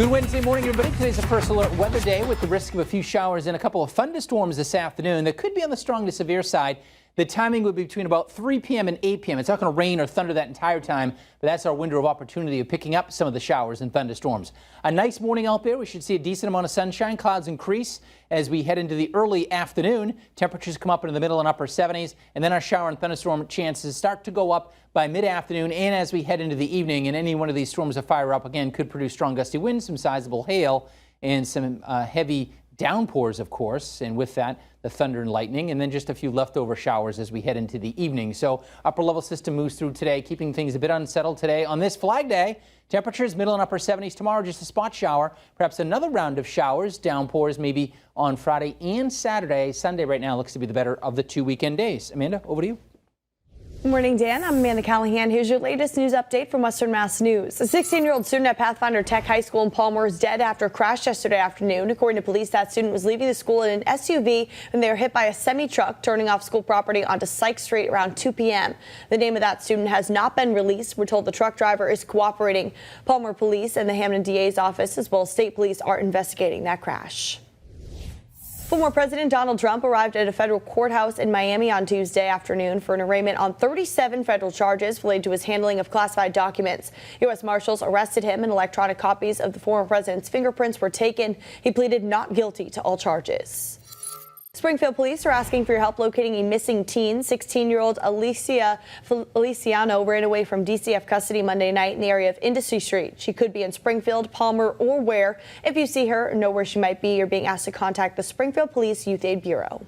Good Wednesday morning, everybody. Today's a first alert weather day with the risk of a few showers and a couple of thunderstorms this afternoon that could be on the strong to severe side. The timing would be between about 3 p.m. and 8 p.m. It's not going to rain or thunder that entire time, but that's our window of opportunity of picking up some of the showers and thunderstorms. A nice morning out there. We should see a decent amount of sunshine. Clouds increase as we head into the early afternoon. Temperatures come up into the middle and upper 70s, and then our shower and thunderstorm chances start to go up by mid-afternoon and as we head into the evening. And any one of these storms that fire up again could produce strong gusty winds, some sizable hail, and some heavy downpours, of course, and with that, the thunder and lightning, and then just a few leftover showers as we head into the evening. So upper level system moves through today, keeping things a bit unsettled today. On this Flag Day, temperatures middle and upper 70s. Tomorrow, just a spot shower, perhaps another round of showers, downpours maybe on Friday and Saturday. Sunday right now looks to be the better of the two weekend days. Amanda, over to you. Good morning, Dan. I'm Amanda Callahan. Here's your latest news update from Western Mass News. A 16-year-old student at Pathfinder Tech High School in Palmer is dead after a crash yesterday afternoon. According to police, that student was leaving the school in an SUV when they were hit by a semi-truck turning off school property onto Sykes Street around 2 p.m. The name of that student has not been released. We're told the truck driver is cooperating. Palmer Police and the Hamden DA's office, as well as state police, are investigating that crash. Former President Donald Trump arrived at a federal courthouse in Miami on Tuesday afternoon for an arraignment on 37 federal charges related to his handling of classified documents. U.S. Marshals arrested him and electronic copies of the former president's fingerprints were taken. He pleaded not guilty to all charges. Springfield police are asking for your help locating a missing teen. 16-year-old Alicia Feliciano ran away from DCF custody Monday night in the area of Industry Street. She could be in Springfield, Palmer, or Ware. If you see her or know where she might be, you're being asked to contact the Springfield Police Youth Aid Bureau.